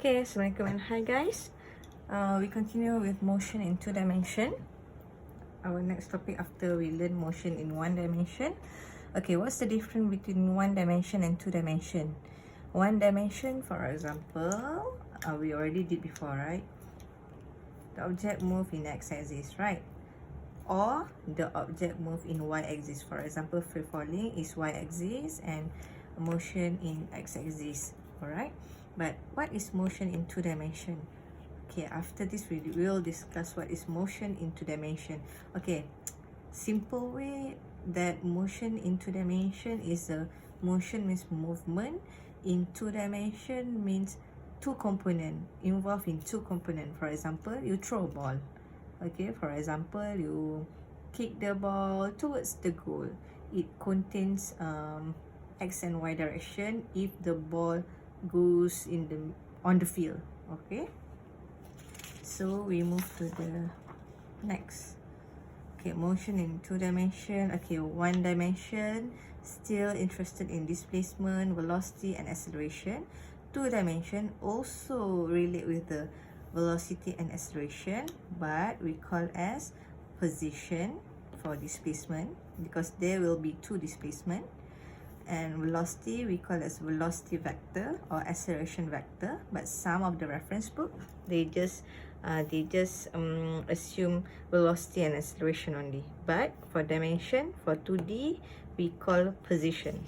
Okay, Assalamualaikum and hi guys. We continue with motion in 2 dimension. Our next topic after we learn motion in 1 dimension. Okay, what's the difference between 1 dimension and 2 dimension? 1 dimension, for example, we already did before, right? The object move in x-axis, right? Or the object move in y-axis. For example, free falling is y-axis and motion in x-axis. Alright, but what is motion in 2 dimension? Okay, after this we will discuss what is motion in 2 dimension. Okay, simple way that motion in 2 dimension is a motion means movement in 2 dimension means two component involved in 2 component. For example, you throw a ball. Okay, for example, you kick the ball towards the goal. It contains x and y direction if the ball goes in on the field. Okay, so we move to the next. Okay, motion in 2 dimension. Okay, 1 dimension, still interested in displacement, velocity and acceleration. 2 dimension also relate with the velocity and acceleration, but we call as position for displacement because there will be 2 displacement. And velocity we call as velocity vector or acceleration vector, but some of the reference book they just assume velocity and acceleration only. But for dimension, for 2D, we call position.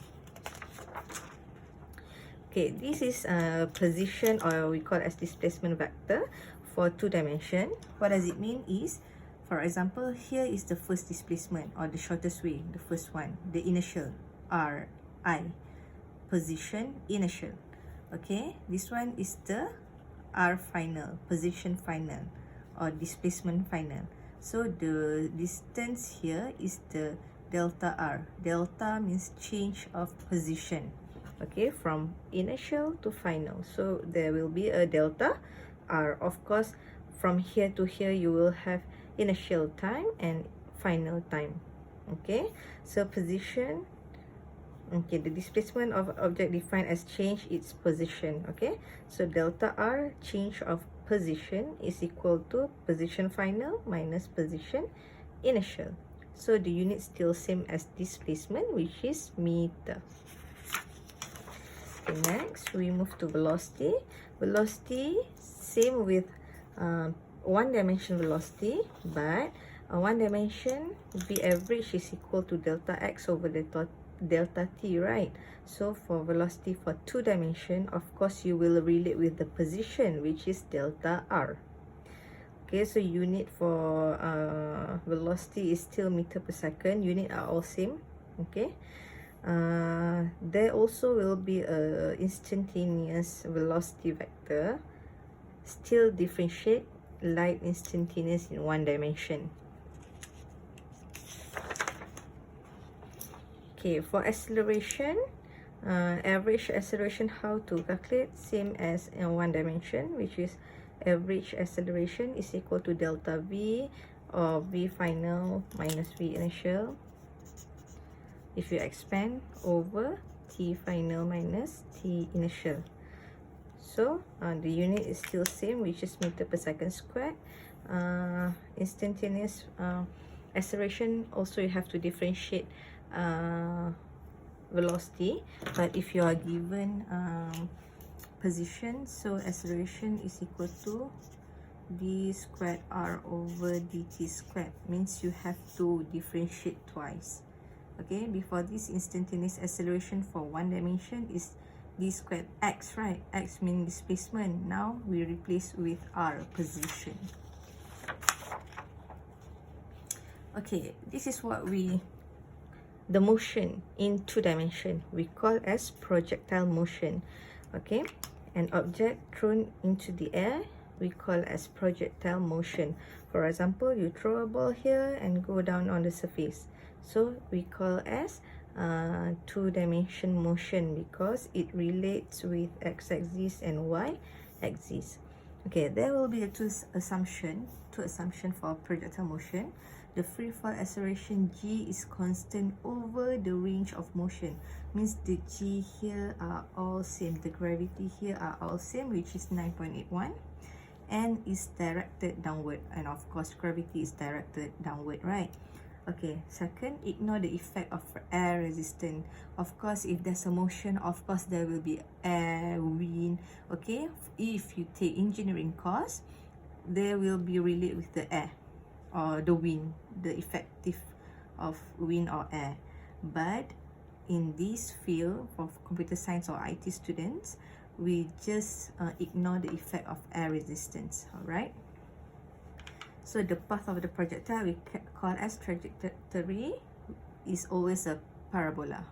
Okay, this is position, or we call as displacement vector for 2 dimension. What does it mean is, for example, here is the first displacement or the shortest way, the first one, the initial R I, position initial. Okay, this one is the R final, position final or displacement final. So the distance here is the delta R. Delta means change of position. Okay, from initial to final. So there will be a delta R. Of course, from here to here you will have initial time and final time. Okay, so position. Okay, the displacement of object defined as change its position. Okay, so delta R, change of position, is equal to position final minus position initial. So the unit still same as displacement, which is meter. Okay, next we move to velocity. Velocity same with 1 dimension velocity, but 1 dimension V average is equal to delta x over delta t, right? So for velocity for 2 dimension, of course you will relate with the position, which is delta r. Okay, so unit for velocity is still meter per second. Unit are all same. Okay, there also will be a instantaneous velocity vector, still differentiate like instantaneous in 1 dimension. Okay, for acceleration, average acceleration, how to calculate? Same as in 1 dimension, which is average acceleration is equal to delta V or V final minus V initial. If you expand over T final minus T initial. So the unit is still same, which is meter per second squared. Instantaneous acceleration also you have to differentiate velocity, but if you are given position, so acceleration is equal to d squared r over dt squared, means you have to differentiate twice. Okay, before this, instantaneous acceleration for 1 dimension is d squared x, right? X means displacement. Now we replace with r, position. Okay, this is what the motion in 2 dimension we call as projectile motion. Okay, an object thrown into the air we call as projectile motion. For example, you throw a ball here and go down on the surface, so we call as 2 dimension motion because it relates with x-axis and y-axis. Okay, there will be two assumption for projectile motion. the free fall acceleration g is constant over the range of motion. Means the g here are all same, the gravity here are all same, which is 9.81, and is directed downward, and of course gravity is directed downward, right? Okay, second, ignore the effect of air resistance. Of course, if there's a motion, of course there will be air, wind. Okay, if you take engineering course, there will be related with the air or the wind, the effective of wind or air. But in this field of computer science or IT students, we just ignore the effect of air resistance. All right. So the path of the projectile we call as trajectory is always a parabola.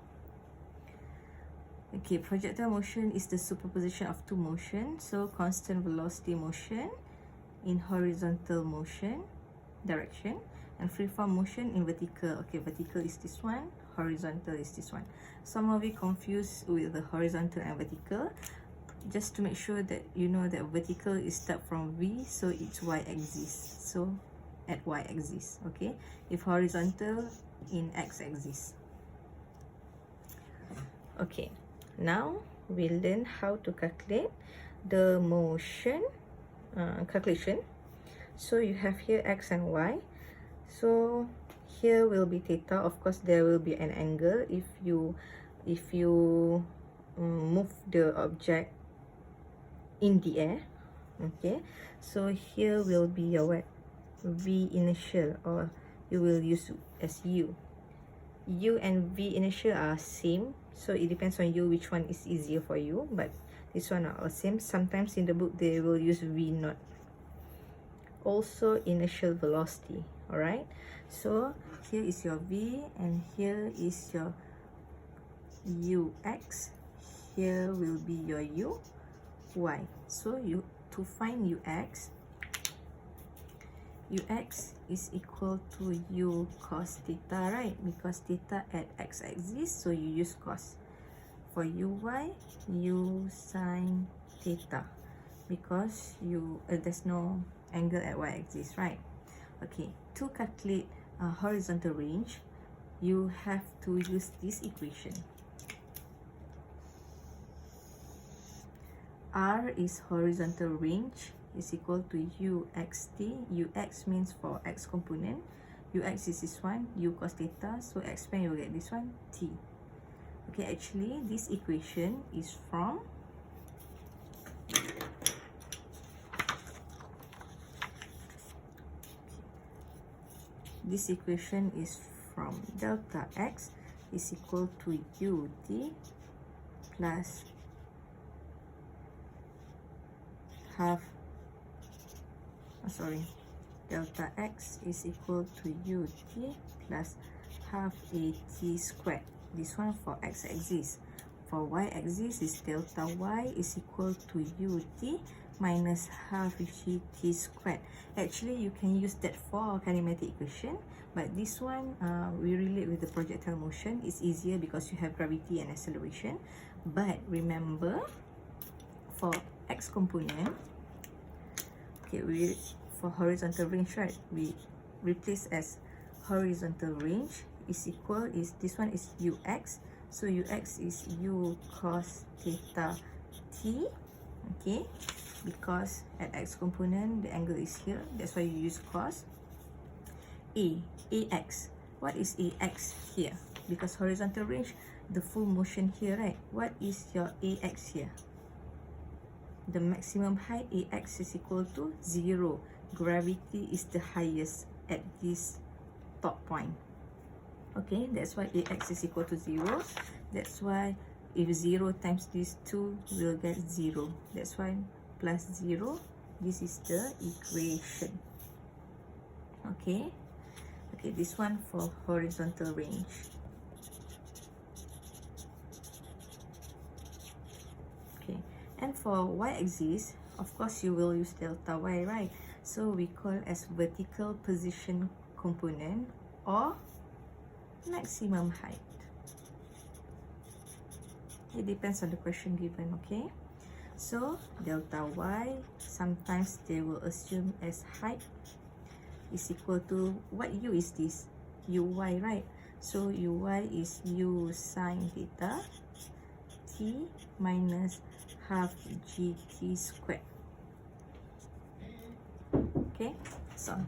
Okay, projectile motion is the superposition of two motions. So constant velocity motion in horizontal motion direction, and freeform motion in vertical. Okay, vertical is this one, horizontal is this one. Some of you confused with the horizontal and vertical. Just to make sure that you know that vertical is start from V, so it's y-axis. So at y-axis, okay? If horizontal, in x-axis. Okay, now we learn how to calculate the motion calculation. So you have here x and y. So here will be theta. Of course, there will be an angle if you move the object in the air. Okay, so here will be your what? V initial, or you will use as u. U and V initial are same, so it depends on you which one is easier for you, but this one are all same. Sometimes in the book they will use V naught. Also initial velocity. All right, so here is your V and here is your ux. Here will be your u, y. So you to find ux is equal to u cos theta, right? Because theta at x-axis, so you use cos. For uy, u sin theta, because there's no angle at y-axis, right? Okay, to calculate horizontal range, you have to use this equation. R is horizontal range is equal to uxt. Ux means for x component. Ux is this one, u cos theta. So expand, you will get this one, t. Okay, actually this equation is from delta x is equal to ut plus delta x is equal to ut plus half at squared. This one for x-axis. For y-axis is delta y is equal to ut minus half gt squared. Actually, you can use that for kinematic equation, but this one we relate with the projectile motion. It's easier because you have gravity and acceleration. But remember, for x component, okay, for horizontal range, right, we replace as horizontal range is equal, is this one is ux, so ux is u cos theta t. Okay, because at x component the angle is here, that's why you use cos. Ax, what is ax here? Because horizontal range, the full motion here, right? What is your ax here? The maximum height, ax is equal to 0. Gravity is the highest at this top point. Okay, that's why ax is equal to 0. That's why if 0 times these two, we'll get 0. That's why plus 0. This is the equation. Okay. Okay, this one for horizontal range. Okay, and for y-axis, of course you will use delta y, right? So we call as vertical position component or maximum height. It depends on the question given, okay? So delta y, sometimes they will assume as height. is equal to, what u is this? Uy, right? So uy is u sine theta t minus half gt squared. Okay, so